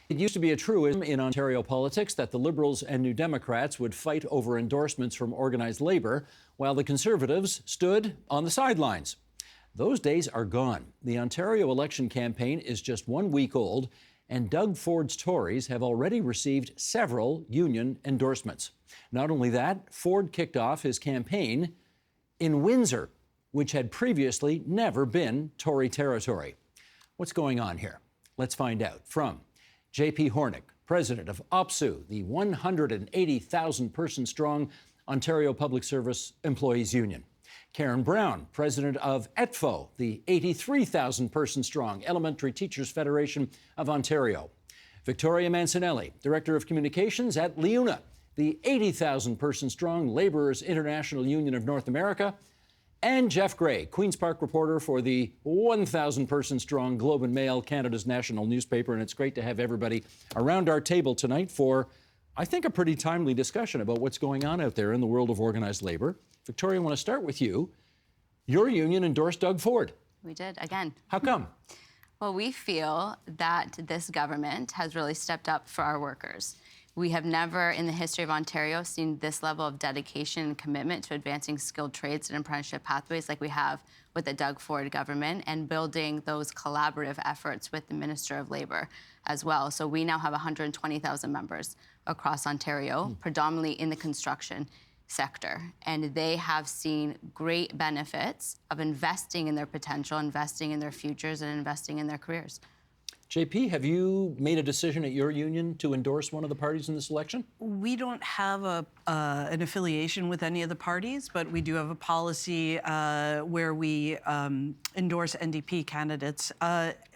It used to be a truism in Ontario politics that the Liberals and New Democrats would fight over endorsements from organized Labour, while the Conservatives stood on the sidelines. Those days are gone. The Ontario election campaign is just 1 week old, and Doug Ford's Tories have already received several union endorsements. Not only that, Ford kicked off his campaign in Windsor, which had previously never been Tory territory. What's going on here? Let's find out from J.P. Hornick, president of OPSU, the 180,000-person strong Ontario Public Service Employees Union. Karen Brown, president of ETFO, the 83,000-person strong Elementary Teachers Federation of Ontario. Victoria Mancinelli, director of communications at LiUNA, the 80,000-person strong Laborers International Union of North America. And Jeff Gray, Queen's Park reporter for the 1,000-person strong Globe and Mail, Canada's national newspaper. And it's great to have everybody around our table tonight for, I think, a pretty timely discussion about what's going on out there in the world of organized labor. Victoria, I want to start with you. Your union endorsed Doug Ford. We did, again. How come? Well, we feel that this government has really stepped up for our workers. We have never in the history of Ontario seen this level of dedication and commitment to advancing skilled trades and apprenticeship pathways like we have with the Doug Ford government, and building those collaborative efforts with the Minister of Labour as well. So we now have 120,000 members across Ontario, predominantly in the construction sector, and they have seen great benefits of investing in their potential, investing in their futures, and investing in their careers. JP, have you made a decision at your union to endorse one of the parties in this election? We don't have an affiliation with any of the parties, but we do have a policy where we endorse NDP candidates.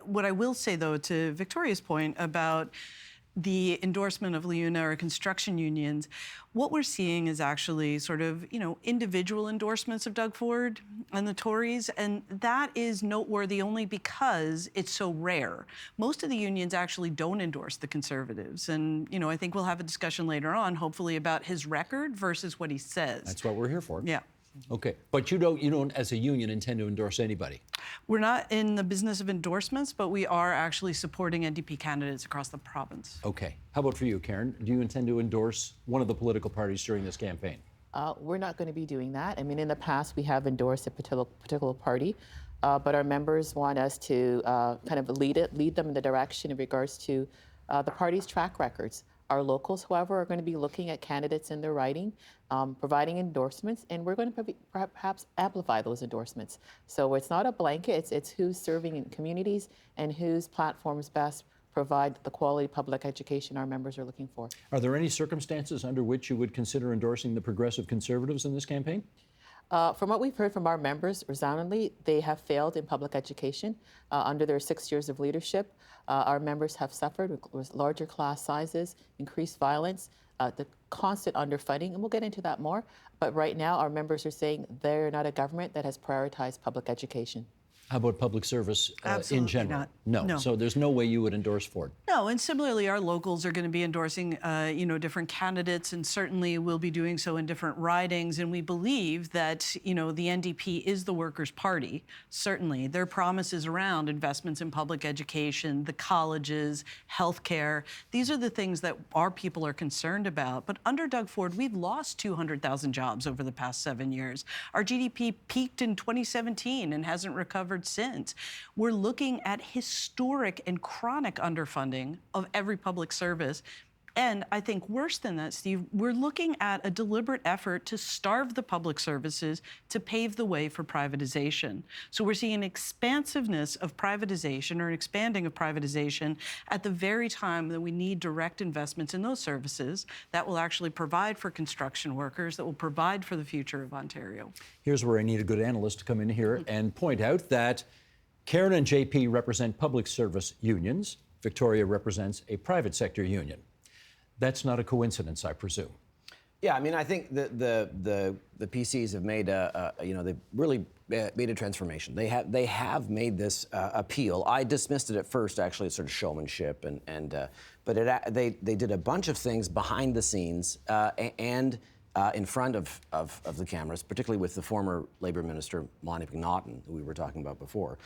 What I will say, though, to Victoria's point about the endorsement of LiUNA or construction unions, what we're seeing is actually sort of, individual endorsements of Doug Ford and the Tories, and that is noteworthy only because it's so rare. Most of the unions actually don't endorse the Conservatives, and, I think we'll have a discussion later on, hopefully, about his record versus what he says. That's what we're here for. Yeah. Okay, but you don't, as a union, intend to endorse anybody? We're not in the business of endorsements, but we are actually supporting NDP candidates across the province. Okay. How about for you, Karen? Do you intend to endorse one of the political parties during this campaign? We're not going to be doing that. I mean, in the past, we have endorsed a particular party, but our members want us to kind of lead them in the direction in regards to the party's track records. Our locals, however, are going to be looking at candidates in their writing, providing endorsements, and we're going to perhaps amplify those endorsements. So it's not a blanket, it's who's serving in communities and whose platforms best provide the quality public education our members are looking for. Are there any circumstances under which you would consider endorsing the Progressive Conservatives in this campaign? From what we've heard from our members, resoundingly, they have failed in public education under their 6 years of leadership. Our members have suffered with larger class sizes, increased violence, the constant underfunding, and we'll get into that more. But right now, our members are saying they're not a government that has prioritized public education. How about public service in general? Not. No. So there's no way you would endorse Ford? No, and similarly, our locals are going to be endorsing, different candidates, and certainly will be doing so in different ridings. And we believe that, the NDP is the workers' party. Certainly, their promises around investments in public education, the colleges, healthcare, these are the things that our people are concerned about. But under Doug Ford, we've lost 200,000 jobs over the past 7 years. Our GDP peaked in 2017 and hasn't recovered since. We're looking at historic and chronic underfunding of every public service. And I think worse than that, Steve, we're looking at a deliberate effort to starve the public services to pave the way for privatization. So we're seeing an expansiveness of privatization or an expanding of privatization at the very time that we need direct investments in those services that will actually provide for construction workers, that will provide for the future of Ontario. Here's where I need a good analyst to come in here and point out that Karen and JP represent public service unions. Victoria represents a private sector union. That's not a coincidence, I presume. Yeah, I mean, I think the PCs have made they've really made a transformation. They have made this appeal. I dismissed it at first, actually, as sort of showmanship, but they did a bunch of things behind the scenes and in front of the cameras, particularly with the former Labour Minister, Lonnie McNaughton, who we were talking about before.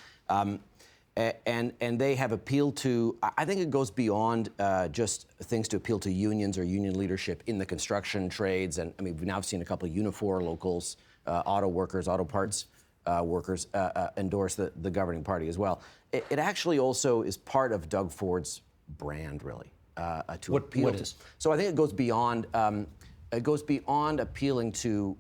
And they have appealed to, I think it goes beyond just things to appeal to unions or union leadership in the construction trades. And I mean, we've now seen a couple of Unifor locals, auto workers, auto parts workers endorse the governing party as well. It actually also is part of Doug Ford's brand, really, to appeal what to. is? So I think it goes beyond. It goes beyond appealing to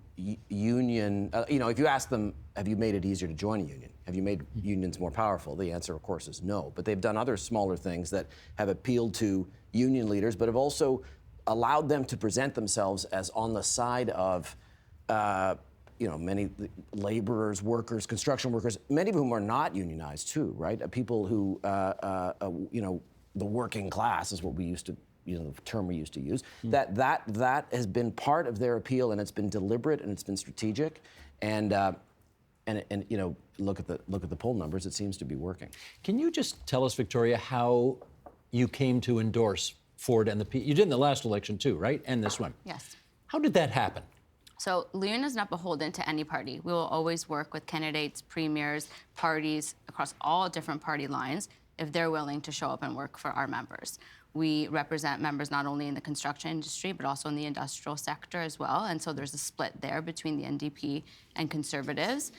union. If you ask them, have you made it easier to join a union? Have you made unions more powerful? The answer, of course, is no. But they've done other smaller things that have appealed to union leaders, but have also allowed them to present themselves as on the side of, many laborers, workers, construction workers, many of whom are not unionized too, right? People who, the working class is what we used to. The term we used to use, that has been part of their appeal, and it's been deliberate and it's been strategic, and look at the poll numbers. It seems to be working. Can you just tell us, Victoria, how you came to endorse Ford and you did in the last election too, right? And this one. Yes. How did that happen? So Leon is not beholden to any party. We will always work with candidates, premiers, parties across all different party lines if they're willing to show up and work for our members. We represent members not only in the construction industry, but also in the industrial sector as well. And so there's a split there between the NDP and Conservatives.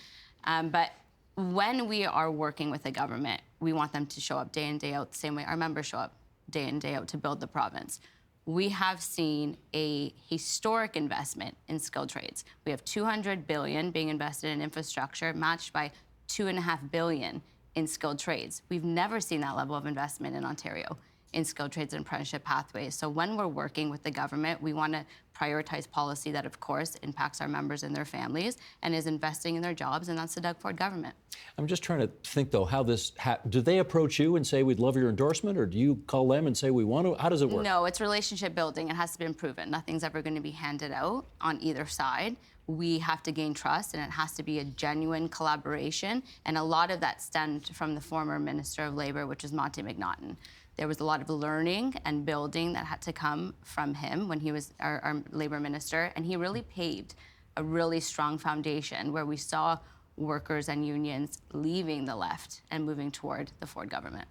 But when we are working with the government, we want them to show up day in, day out, the same way our members show up day in, day out to build the province. We have seen a historic investment in skilled trades. We have $200 billion being invested in infrastructure, matched by $2.5 billion in skilled trades. We've never seen that level of investment in Ontario in skilled trades and apprenticeship pathways. So when we're working with the government, we want to prioritize policy that, of course, impacts our members and their families and is investing in their jobs, and that's the Doug Ford government. I'm just trying to think, though, how this do they approach you and say, we'd love your endorsement, or do you call them and say, we want to? How does it work? No, it's relationship building. It has to be proven. Nothing's ever going to be handed out on either side. We have to gain trust, and it has to be a genuine collaboration. And a lot of that stemmed from the former Minister of Labour, which is Monty McNaughton. There was a lot of learning and building that had to come from him when he was our Labour Minister, and he really paved a really strong foundation where we saw workers and unions leaving the left and moving toward the Ford government.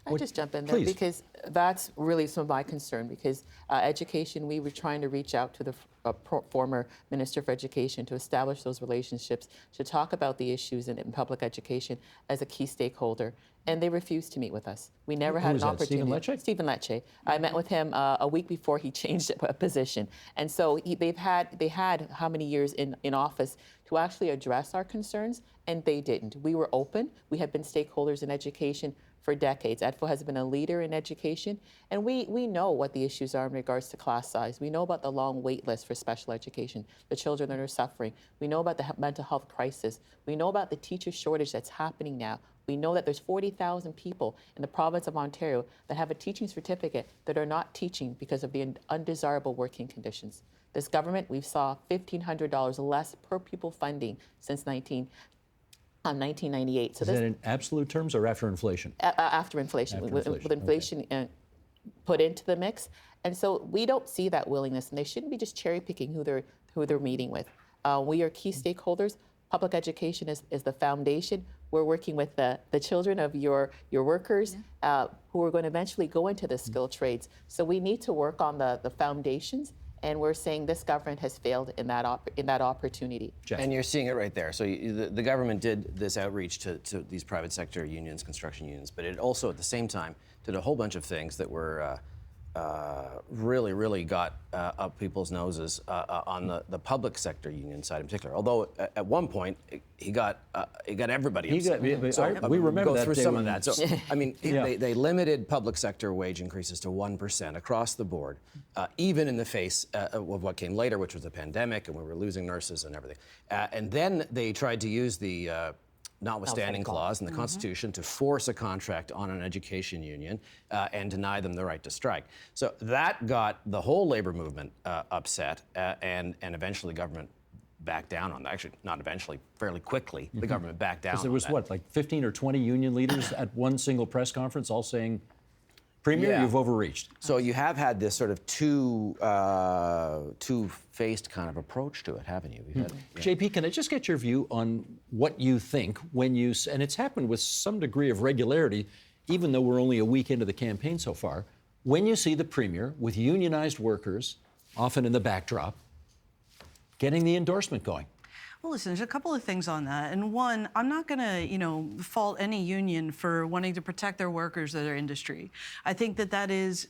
I'll just jump in there, Please. because that's really some of my concern, because education, we were trying to reach out to the former Minister for Education to establish those relationships, to talk about the issues in public education as a key stakeholder, and they refused to meet with us. We never had an opportunity. Stephen Lecce? Stephen Lecce. I met with him a week before he changed position, and so they had how many years in office to actually address our concerns, and they didn't. We were open. We have been stakeholders in education for decades. EDFO has been a leader in education, and we know what the issues are in regards to class size. We know about the long wait list for special education, the children that are suffering. We know about the mental health crisis. We know about the teacher shortage that's happening now. We know that there's 40,000 people in the province of Ontario that have a teaching certificate that are not teaching because of the undesirable working conditions. This government, we saw $1,500 less per pupil funding since 1998. So Is that in absolute terms or after inflation? After inflation, with inflation put into the mix. And so we don't see that willingness, and they shouldn't be just cherry picking who they're meeting with. We are key stakeholders. Public education is the foundation. We're working with the children of your workers who are going to eventually go into the skilled trades. So we need to work on the foundations, and we're saying this government has failed in that opportunity. Jeff. And you're seeing it right there. So the government did this outreach to these private sector unions, construction unions, but it also at the same time did a whole bunch of things that were really got up people's noses on the public sector union side in particular. Although at one point he got everybody upset. we remember go that through day some when- of that. So I mean, they limited public sector wage increases to 1% across the board, even in the face of what came later, which was a pandemic, and we were losing nurses and everything. And then they tried to use the notwithstanding clause in the Constitution to force a contract on an education union and deny them the right to strike. So that got the whole labor movement upset, and eventually government backed down on that. Actually, not eventually, fairly quickly, the government backed down on There was that. what, like 15 or 20 union leaders at one single press conference all saying, Premier, Yeah. you've overreached. So you have had this sort of two-faced kind of approach to it, haven't you? You've had, JP, can I just get your view on what you think when you, and it's happened with some degree of regularity, even though we're only a week into the campaign so far, when you see the Premier with unionized workers, often in the backdrop, getting the endorsement going? Well, listen, there's a couple of things on that. And one, I'm not going to, fault any union for wanting to protect their workers or their industry. I think that is,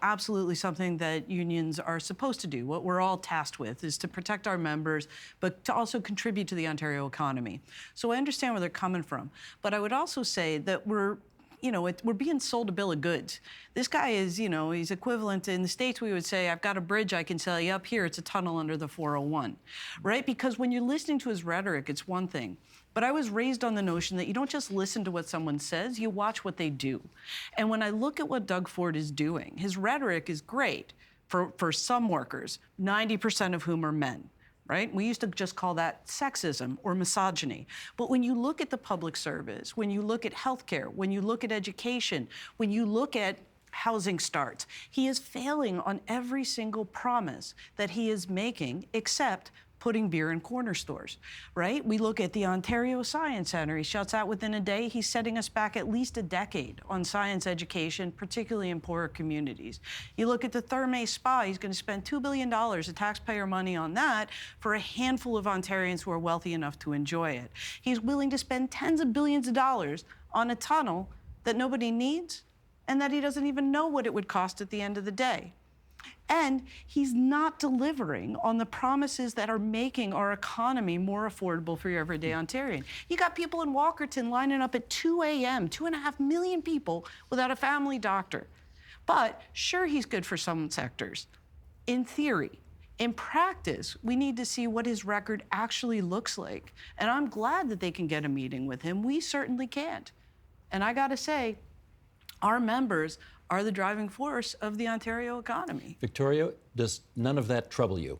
absolutely something that unions are supposed to do. What we're all tasked with is to protect our members, but to also contribute to the Ontario economy. So I understand where they're coming from. But I would also say that we're being sold a bill of goods. This guy is, he's equivalent in the States, we would say, I've got a bridge I can sell you. Up here, it's a tunnel under the 401, right? Because when you're listening to his rhetoric, it's one thing. But I was raised on the notion that you don't just listen to what someone says, you watch what they do. And when I look at what Doug Ford is doing, his rhetoric is great for some workers, 90% of whom are men. Right? We used to just call that sexism or misogyny. But when you look at the public service, when you look at healthcare, when you look at education, when you look at housing starts, he is failing on every single promise that he is making, except putting beer in corner stores, right? We look at the Ontario Science Centre. He shuts out within a day. He's setting us back at least a decade on science education, particularly in poorer communities. You look at the Therme Spa. He's going to spend $2 billion of taxpayer money on that for a handful of Ontarians who are wealthy enough to enjoy it. He's willing to spend tens of billions of dollars on a tunnel that nobody needs and that he doesn't even know what it would cost at the end of the day. And he's not delivering on the promises that are making our economy more affordable for your everyday Ontarian. You got people in Walkerton lining up at 2 a.m., 2.5 million people without a family doctor. But sure, he's good for some sectors. In theory. In practice, we need to see what his record actually looks like. And I'm glad that they can get a meeting with him. We certainly can't. And I gotta say, our members are the driving force of the Ontario economy. Victoria, does none of that trouble you?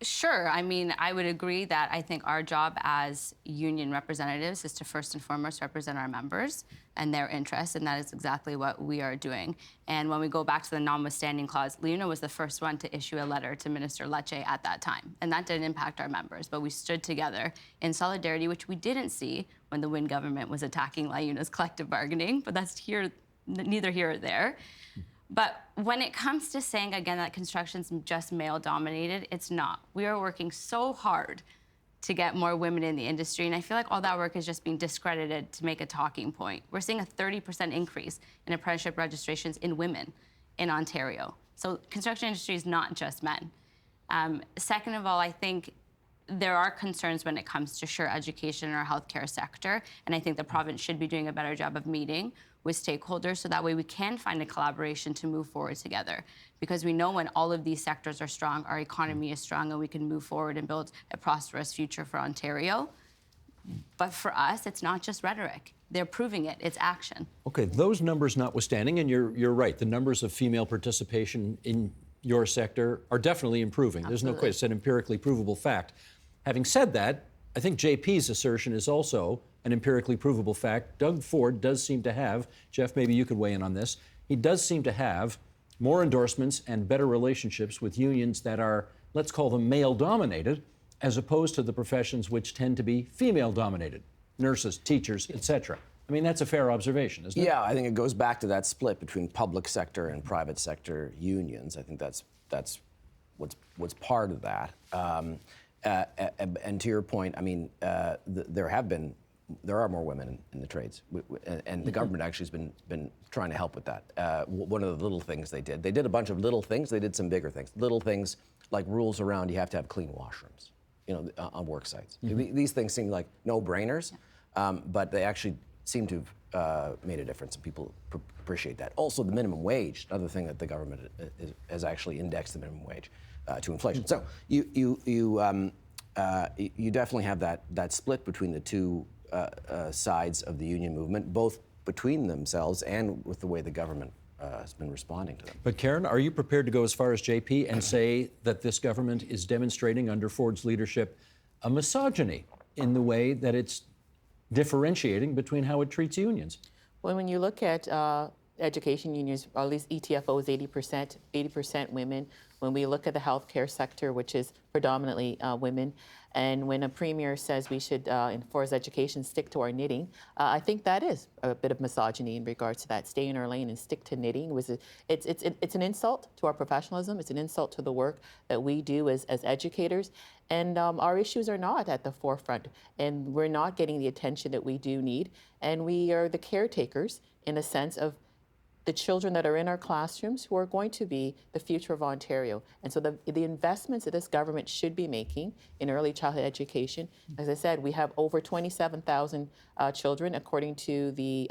Sure. I mean, I would agree that I think our job as union representatives is to first and foremost represent our members and their interests, and that is exactly what we are doing. And when we go back to the notwithstanding clause, LUNA was the first one to issue a letter to Minister Lecce at that time, and that didn't impact our members, but we stood together in solidarity, which we didn't see when the Wynne government was attacking LUNA's collective bargaining, but that's neither here or there. But when it comes to saying, again, that construction's just male-dominated, it's not. We are working so hard to get more women in the industry, and I feel like all that work is just being discredited to make a talking point. We're seeing a 30% increase in apprenticeship registrations in women in Ontario. So construction industry is not just men. Second of all, I think there are concerns when it comes to education in our healthcare sector, and I think the province should be doing a better job of meeting with stakeholders so that way we can find a collaboration to move forward together. Because we know when all of these sectors are strong, our economy is strong and we can move forward and build a prosperous future for Ontario. But for us, it's not just rhetoric. They're proving it, it's action. Okay, those numbers notwithstanding, and you're right, the numbers of female participation in your sector are definitely improving. Absolutely. There's no question, it's an empirically provable fact. Having said that, I think JP's assertion is also an empirically provable fact. Doug Ford does seem to have, Jeff, maybe you could weigh in on this, he does seem to have more endorsements and better relationships with unions that are, let's call them male-dominated, as opposed to the professions which tend to be female-dominated, nurses, teachers, etc. I mean, that's a fair observation, isn't it? Yeah, I think it goes back to that split between public sector and private sector unions. I think that's what's part of that. And to your point, I mean, there are more women in the trades, and the government actually has been trying to help with that. One of the little things they did a bunch of little things. They did some bigger things. Little things like rules around you have to have clean washrooms, on work sites. These things seem like no-brainers, but they actually seem to have made a difference, and people appreciate that. Also, the minimum wage, another thing that the government has actually indexed the minimum wage to inflation. So you definitely have that split between the two sides of the union movement, both between themselves and with the way the government has been responding to them. But Karen, are you prepared to go as far as JP and say that this government is demonstrating under Ford's leadership a misogyny in the way that it's differentiating between how it treats unions? Well, when you look at education unions, or at least ETFO is 80% women. When we look at the healthcare sector, which is predominantly women, and when a premier says we should, for his education, stick to our knitting, I think that is a bit of misogyny in regards to that. Stay in our lane and stick to knitting. It's an insult to our professionalism. It's an insult to the work that we do as educators. And our issues are not at the forefront, and we're not getting the attention that we do need. And we are the caretakers, in a sense, of the children that are in our classrooms who are going to be the future of Ontario. And so the investments that this government should be making in early childhood education, as I said, we have over 27,000 children, according to the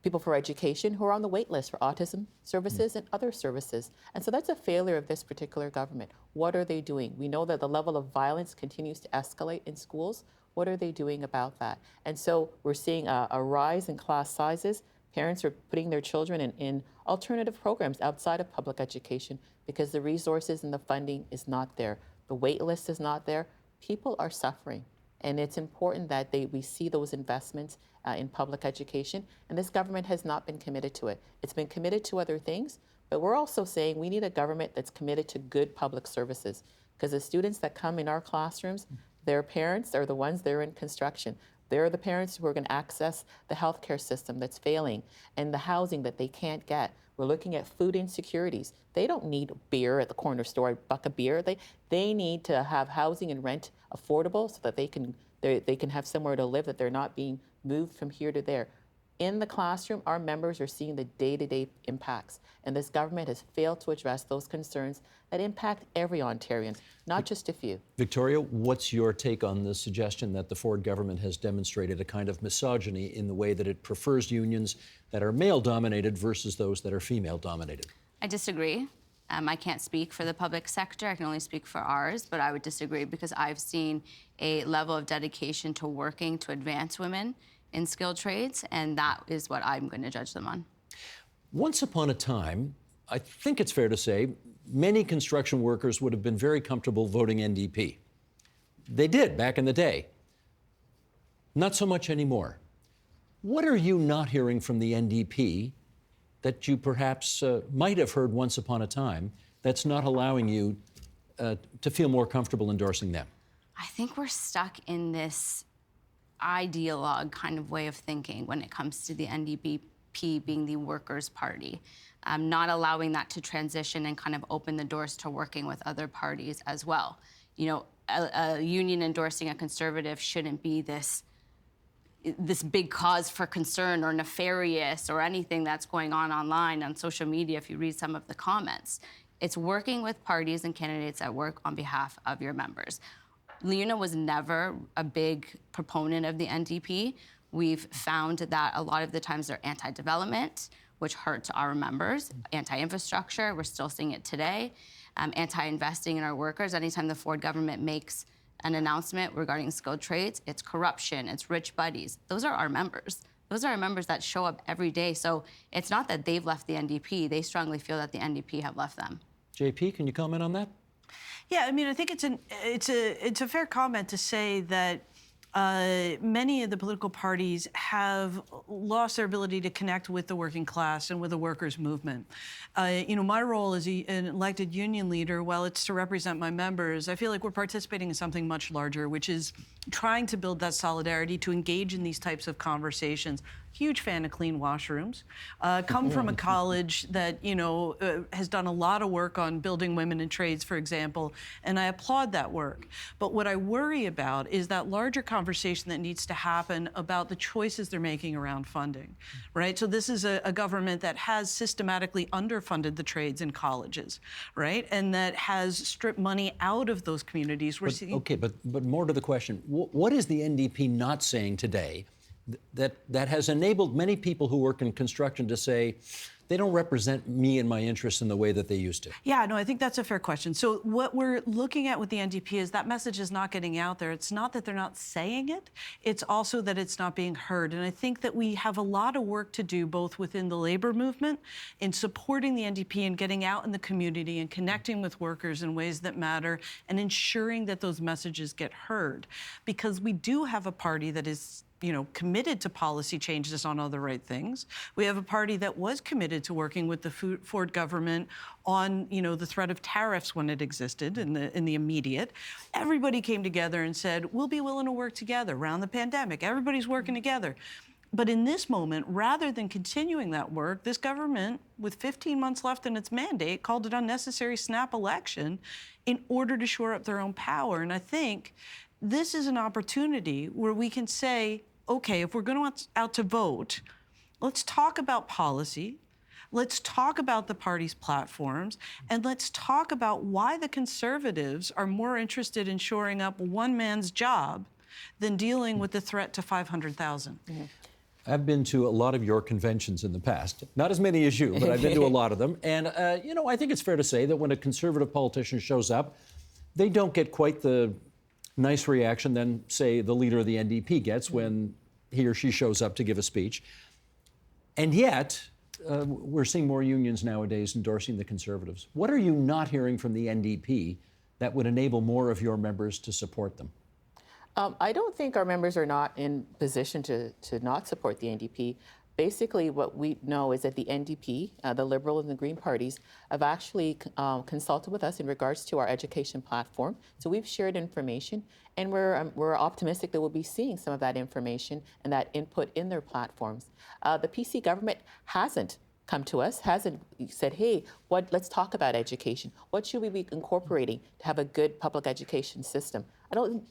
People for Education, who are on the wait list for autism services and other services. And so that's a failure of this particular government. What are they doing? We know that the level of violence continues to escalate in schools. What are they doing about that? And so we're seeing a rise in class sizes. Parents are putting their children in alternative programs outside of public education because the resources and the funding is not there. The wait list is not there. People are suffering. And it's important that we see those investments in public education. And this government has not been committed to it. It's been committed to other things, but we're also saying we need a government that's committed to good public services. Because the students that come in our classrooms, their parents are the ones that are in construction. They're the parents who are going to access the healthcare system that's failing and the housing that they can't get. We're looking at food insecurities. They don't need beer at the corner store, a buck of beer. They need to have housing and rent affordable so that they can have somewhere to live, that they're not being moved from here to there. In the classroom, our members are seeing the day-to-day impacts, and this government has failed to address those concerns that impact every Ontarian, not just a few. Victoria, what's your take on the suggestion that the Ford government has demonstrated a kind of misogyny in the way that it prefers unions that are male-dominated versus those that are female-dominated? I disagree. I can't speak for the public sector. I can only speak for ours, but I would disagree because I've seen a level of dedication to working to advance women in skilled trades, and that is what I'm going to judge them on. Once upon a time, I think it's fair to say, many construction workers would have been very comfortable voting NDP. They did back in the day. Not so much anymore. What are you not hearing from the NDP that you perhaps might have heard once upon a time that's not allowing you to feel more comfortable endorsing them? I think we're stuck in this ideologue kind of way of thinking when it comes to the NDP being the workers' party, not allowing that to transition and kind of open the doors to working with other parties as well. You know, a union endorsing a conservative shouldn't be this big cause for concern or nefarious or anything that's going on online on social media if you read some of the comments. It's working with parties and candidates that work on behalf of your members. Leona was never a big proponent of the NDP. We've found that a lot of the times they're anti-development, which hurts our members, anti-infrastructure, we're still seeing it today, anti-investing in our workers. Anytime the Ford government makes an announcement regarding skilled trades, it's corruption, it's rich buddies. Those are our members. Those are our members that show up every day. So it's not that they've left the NDP, they strongly feel that the NDP have left them. JP, can you comment on that? Yeah, I mean, I think it's a fair comment to say that many of the political parties have lost their ability to connect with the working class and with the workers' movement. You know, my role as an elected union leader, while it's to represent my members, I feel like we're participating in something much larger, which is trying to build that solidarity, to engage in these types of conversations. Huge fan of clean washrooms. Come from a college that, you know, has done a lot of work on building women in trades, for example, and I applaud that work. But what I worry about is that larger conversation that needs to happen about the choices they're making around funding, right? So this is a government that has systematically underfunded the trades in colleges, right? And that has stripped money out of those communities. But more to the question, what is the NDP not saying today that has enabled many people who work in construction to say, they don't represent me and my interests in the way that they used to? Yeah, no, I think that's a fair question. So what we're looking at with the NDP is that message is not getting out there. It's not that they're not saying it, it's also that it's not being heard. And I think that we have a lot of work to do both within the labor movement in supporting the NDP and getting out in the community and connecting with workers in ways that matter and ensuring that those messages get heard. Because we do have a party that is committed to policy changes on other right things. We have a party that was committed to working with the Ford government on, the threat of tariffs when it existed in the immediate. Everybody came together and said, we'll be willing to work together around the pandemic. Everybody's working together. But in this moment, rather than continuing that work, this government, with 15 months left in its mandate, called it unnecessary snap election in order to shore up their own power. And I think this is an opportunity where we can say, okay, if we're going out to vote, let's talk about policy, let's talk about the party's platforms, and let's talk about why the Conservatives are more interested in shoring up one man's job than dealing with the threat to 500,000. Mm-hmm. I've been to a lot of your conventions in the past. Not as many as you, but I've been to a lot of them. And, I think it's fair to say that when a Conservative politician shows up, they don't get quite the nice reaction than, say, the leader of the NDP gets when he or she shows up to give a speech. And yet, we're seeing more unions nowadays endorsing the Conservatives. What are you not hearing from the NDP that would enable more of your members to support them? I don't think our members are not in position to not support the NDP. Basically, what we know is that the NDP, the Liberal and the Green parties, have actually consulted with us in regards to our education platform. So we've shared information, and we're optimistic that we'll be seeing some of that information and that input in their platforms. The PC government hasn't come to us, hasn't said, hey, let's talk about education. What should we be incorporating to have a good public education system?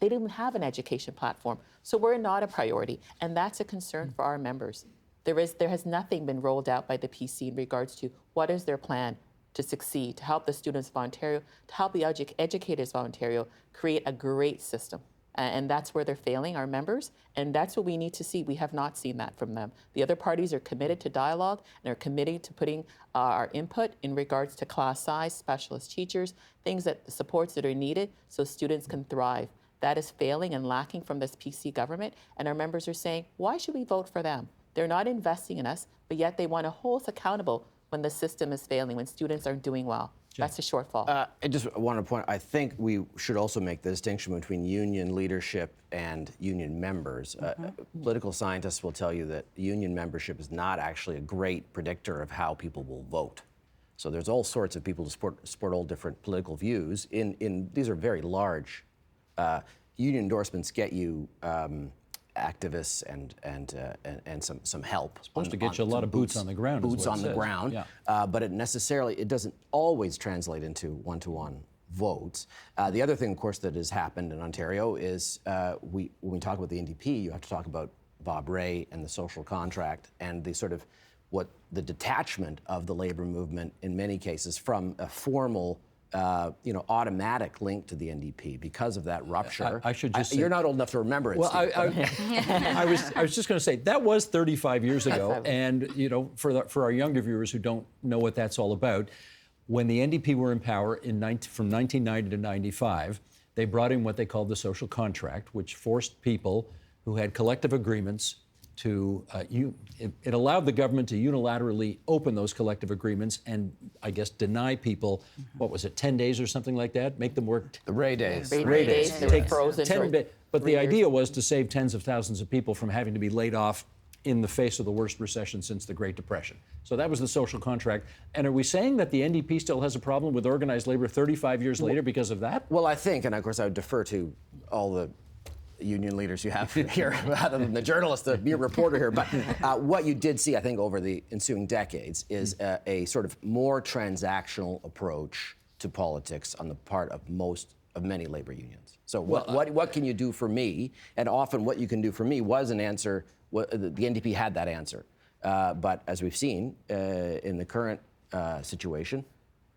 They didn't have an education platform. So we're not a priority, and that's a concern for our members. There has nothing been rolled out by the PC in regards to what is their plan to succeed, to help the students of Ontario, to help the educators of Ontario create a great system. And that's where they're failing our members, and that's what we need to see. We have not seen that from them. The other parties are committed to dialogue and are committed to putting our input in regards to class size, specialist teachers, the supports that are needed so students can thrive. That is failing and lacking from this PC government, and our members are saying, why should we vote for them? They're not investing in us, but yet they want to hold us accountable when the system is failing, when students aren't doing well. That's a shortfall. I just want to point, I think we should also make the distinction between union leadership and union members. Political scientists will tell you that union membership is not actually a great predictor of how people will vote. So there's all sorts of people to support all different political views. These are very large. Union endorsements get you activists and some help. It's supposed to get you a lot of boots on the ground. Boots on the ground, yeah. But it doesn't always translate into one-to-one votes. The other thing, of course, that has happened in Ontario is when we talk about the NDP, you have to talk about Bob Rae and the social contract and the detachment of the labor movement in many cases from a formal automatic link to the NDP because of that rupture. I should just say, you're not old enough to remember it. Well, I was just going to say that was 35 years ago, and for our younger viewers who don't know what that's all about, when the NDP were in power from 1990 to 95, they brought in what they called the social contract, which forced people who had collective agreements to, it allowed the government to unilaterally open those collective agreements and, I guess, deny people, what was it, 10 days or something like that? Make them work. The Rae days. Rae days. They were frozen. But the idea was to save tens of thousands of people from having to be laid off in the face of the worst recession since the Great Depression. So that was the social contract. And are we saying that the NDP still has a problem with organized labor 35 years later because of that? Well, I think, and of course I would defer to all the union leaders you have here, rather than the journalist, the mere reporter here. But what you did see, I think, over the ensuing decades is a sort of more transactional approach to politics on the part of many labor unions. So what can you do for me? And often what you can do for me was an answer. The NDP had that answer. But as we've seen in the current situation,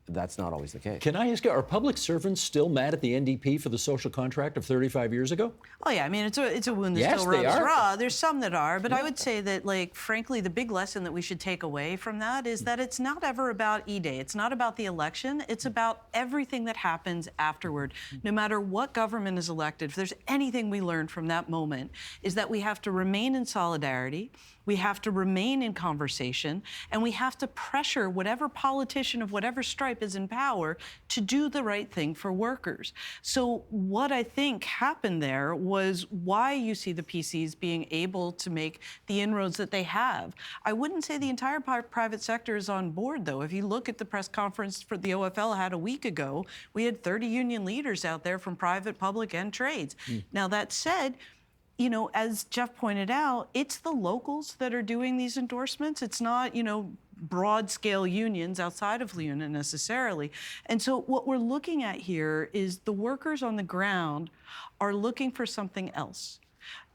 that's not always the case. Can I ask you, are public servants still mad at the NDP for the social contract of 35 years ago? Oh yeah, I mean it's a wound that still rubs raw. There's some that are, but I would say that, frankly, the big lesson that we should take away from that is that it's not ever about E-Day. It's not about the election. It's about everything that happens afterward. No matter what government is elected, if there's anything we learned from that moment, is that we have to remain in solidarity. We have to remain in conversation, and we have to pressure whatever politician of whatever stripe is in power to do the right thing for workers. So what I think happened there was why you see the PCs being able to make the inroads that they have. I wouldn't say the entire private sector is on board, though. If you look at the press conference for the OFL had a week ago, we had 30 union leaders out there from private, public, and trades. Now, that said, you know, as Jeff pointed out, it's the locals that are doing these endorsements. It's not, you know, broad-scale unions outside of the union necessarily. And so what we're looking at here is the workers on the ground are looking for something else.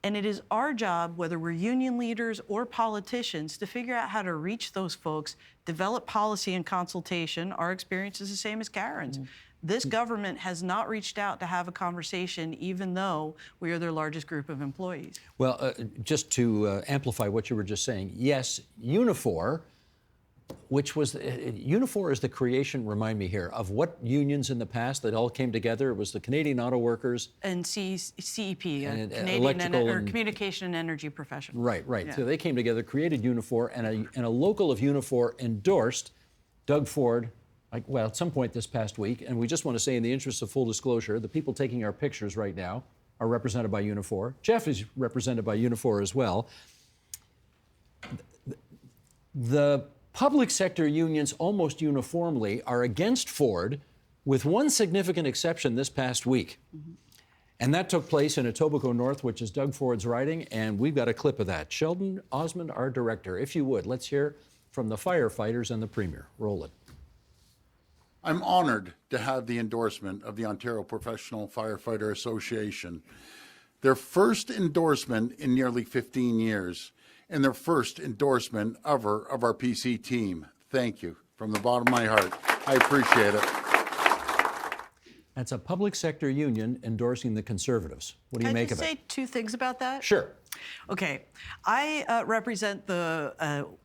And it is our job, whether we're union leaders or politicians, to figure out how to reach those folks, develop policy and consultation. Our experience is the same as Karen's. This government has not reached out to have a conversation, even though we are their largest group of employees. Well, just to amplify what you were just saying, yes, Unifor, which was, Unifor is the creation, remind me here, of what unions in the past that all came together? It was the Canadian Auto Workers. And CEP, And Canadian electrical and Communication and Energy Professionals. Right. Yeah. So they came together, created Unifor, and a local of Unifor endorsed Doug Ford, well, at some point this past week. And we just want to say, in the interest of full disclosure, the people taking our pictures right now are represented by Unifor. Jeff is represented by Unifor as well. The public sector unions almost uniformly are against Ford, with one significant exception this past week. And that took place in Etobicoke North, which is Doug Ford's riding, and we've got a clip of that. Sheldon Osmond, our director, if you would, let's hear from the firefighters and the Premier. Roll it. I'm honored to have the endorsement of the Ontario Professional Firefighter Association, their first endorsement in nearly 15 years, and their first endorsement ever of our PC team. Thank you from the bottom of my heart. I appreciate it. That's a public sector union endorsing the Conservatives. What do you make of it? Can I just say two things about that? Sure. Okay, I represent the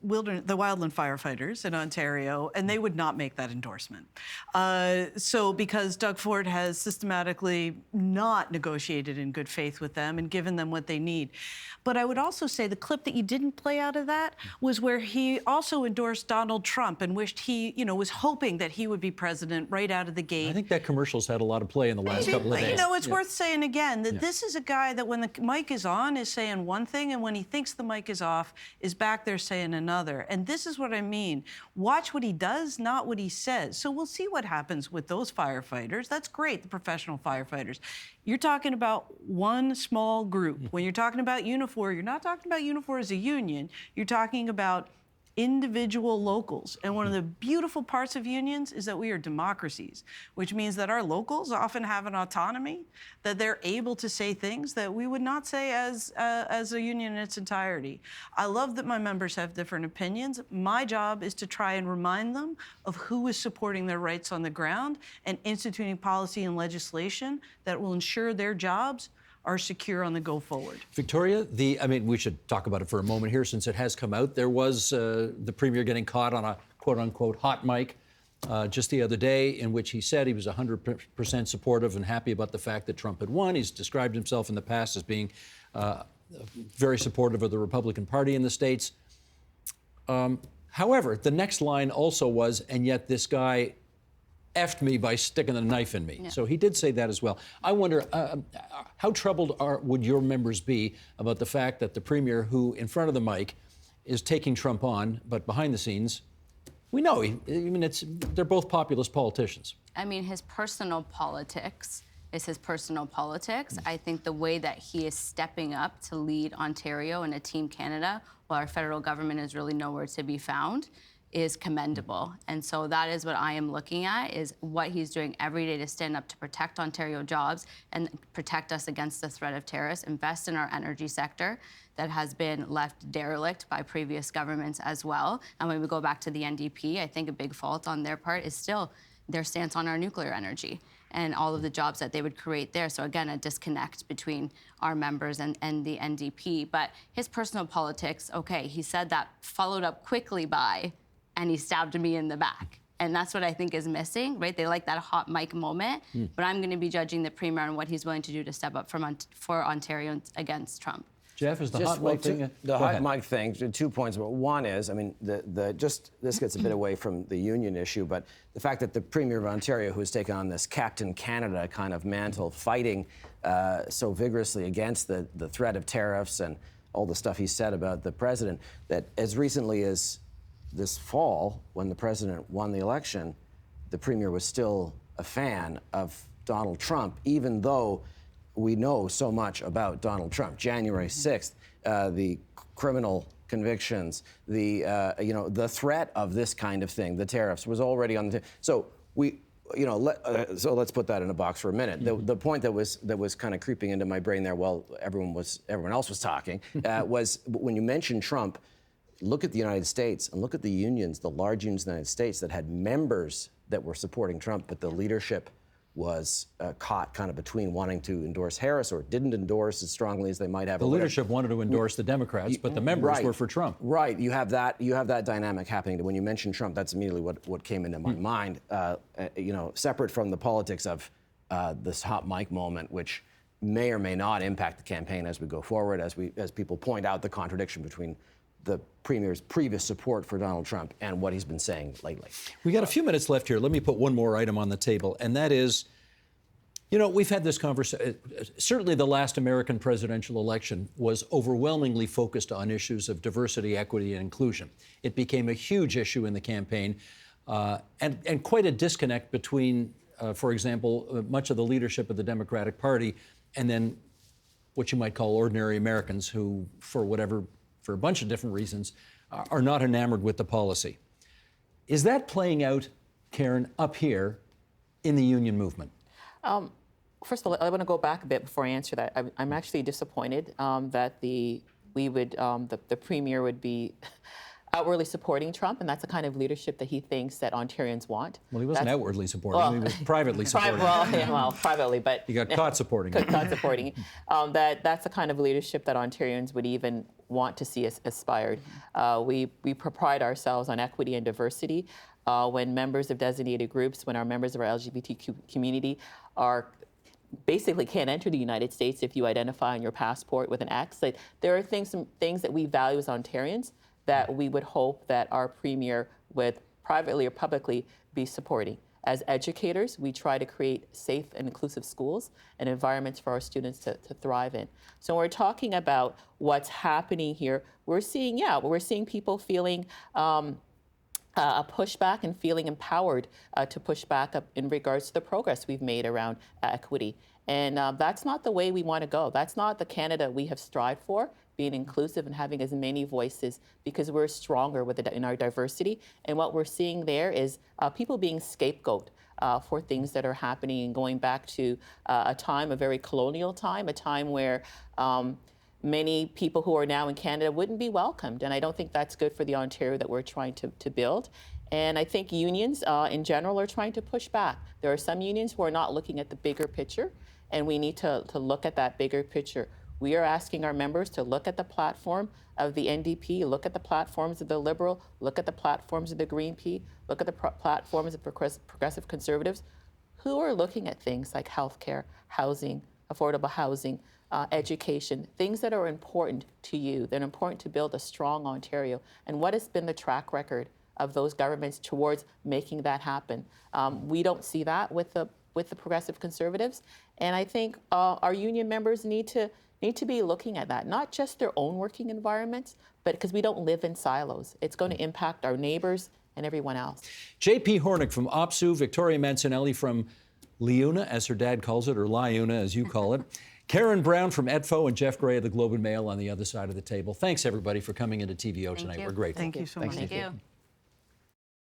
wildland firefighters in Ontario, and they would not make that endorsement. So because Doug Ford has systematically not negotiated in good faith with them and given them what they need. But I would also say the clip that you didn't play out of that was where he also endorsed Donald Trump and wished he, you know, was hoping that he would be president right out of the gate. I think that commercial's had a lot of play in the last couple of days. You know, it's worth saying again that this is a guy that when the mic is on is saying one thing, and when he thinks the mic is off is back there saying another. And this is what I mean. Watch what he does, not what he says. So we'll see what happens with those firefighters. That's great, the professional firefighters. You're talking about one small group. When you're talking about Unifor, you're not talking about Unifor as a union. You're talking about individual locals. And one of the beautiful parts of unions is that we are democracies, which means that our locals often have an autonomy, that they're able to say things that we would not say as a union in its entirety. I love that my members have different opinions. My job is to try and remind them of who is supporting their rights on the ground and instituting policy and legislation that will ensure their jobs are secure on the go forward. Victoria, I mean, we should talk about it for a moment here since it has come out. There was the Premier getting caught on a quote-unquote hot mic just the other day in which he said he was 100% supportive and happy about the fact that Trump had won. He's described himself in the past as being very supportive of the Republican Party in the States. However, the next line also was, and yet this guy effed me by sticking the knife in me. Yeah. So he did say that as well. I wonder, how troubled would your members be about the fact that the Premier, who in front of the mic is taking Trump on, but behind the scenes, we know, they're both populist politicians. I mean, his personal politics is his personal politics. I think the way that he is stepping up to lead Ontario and a Team Canada, while our federal government is really nowhere to be found, is commendable. And so that is what I am looking at, is what he's doing every day to stand up to protect Ontario jobs and protect us against the threat of terrorists, invest in our energy sector that has been left derelict by previous governments as well. And when we go back to the NDP, I think a big fault on their part is still their stance on our nuclear energy and all of the jobs that they would create there. So again, a disconnect between our members and the NDP. But his personal politics, okay, he said that, followed up quickly by, and he stabbed me in the back. And that's what I think is missing, right? They like that hot mic moment, but I'm going to be judging the Premier on what he's willing to do to step up for Ontario against Trump. Jeff, is the Just, hot well, mic thing? the Go hot ahead. mic thing. 2 points. One is, I mean, this gets a bit away from the union issue, but the fact that the Premier of Ontario, who has taken on this Captain Canada kind of mantle, fighting so vigorously against the threat of tariffs and all the stuff he said about the president, that as recently as this fall, when the president won the election, the Premier was still a fan of Donald Trump, even though we know so much about Donald Trump. January 6th, the criminal convictions, the threat of this kind of thing, the tariffs, was already on the table. So so let's put that in a box for a minute. The point that was kind of creeping into my brain there while everyone else was talking was when you mentioned Trump. Look at the United States and look at the unions, the large unions in the United States that had members that were supporting Trump, but the leadership was caught kind of between wanting to endorse Harris or didn't endorse as strongly as they might have. The leadership wanted to endorse the Democrats, but the members were for Trump. Right. You have that dynamic happening. When you mentioned Trump, that's immediately what came into my mind. Separate from the politics of this hot mic moment, which may or may not impact the campaign as we go forward, as people point out the contradiction between the Premier's previous support for Donald Trump and what he's been saying lately. We got a few minutes left here. Let me put one more item on the table, and that is, we've had this conversation. Certainly the last American presidential election was overwhelmingly focused on issues of diversity, equity, and inclusion. It became a huge issue in the campaign, and quite a disconnect between, for example, much of the leadership of the Democratic Party and then what you might call ordinary Americans who, for a bunch of different reasons, are not enamored with the policy. Is that playing out, Karen, up here in the union movement? First of all, I want to go back a bit before I answer that. I'm actually disappointed that the Premier would be outwardly supporting Trump, and that's the kind of leadership that he thinks that Ontarians want. Well, he wasn't outwardly supporting him. He was privately supporting him. Privately, but he got caught supporting him. Caught supporting him. That's the kind of leadership that Ontarians would even want to see aspired. We pride ourselves on equity and diversity. When members of designated groups, when our members of our LGBTQ community basically can't enter the United States if you identify on your passport with an X. There are some things that we value as Ontarians that we would hope that our Premier would privately or publicly be supporting. As educators, we try to create safe and inclusive schools and environments for our students to thrive in. So when we're talking about what's happening here, we're seeing people feeling a pushback and feeling empowered to push back up in regards to the progress we've made around equity. And that's not the way we want to go. That's not the Canada we have strived for, being inclusive and having as many voices, because we're stronger in our diversity. And what we're seeing there is people being scapegoat for things that are happening and going back to a very colonial time, a time where many people who are now in Canada wouldn't be welcomed. And I don't think that's good for the Ontario that we're trying to build. And I think unions in general are trying to push back. There are some unions who are not looking at the bigger picture, and we need to look at that bigger picture. We are asking our members to look at the platform of the NDP, look at the platforms of the Liberal, look at the platforms of the Green P, look at the platforms of progressive Conservatives, who are looking at things like healthcare, housing, affordable housing, education, things that are important to you, that are important to build a strong Ontario. And what has been the track record of those governments towards making that happen? We don't see that with the progressive Conservatives. And I think our union members need to be looking at that, not just their own working environments, but because we don't live in silos. It's going to impact our neighbors and everyone else. J.P. Hornick from OPSU, Victoria Mancinelli from Liuna, as her dad calls it, or Liuna, as you call it. Karen Brown from EDFO and Jeff Gray of the Globe and Mail on the other side of the table. Thanks, everybody, for coming into TVO tonight. We're grateful. Thank you so much. Thank you.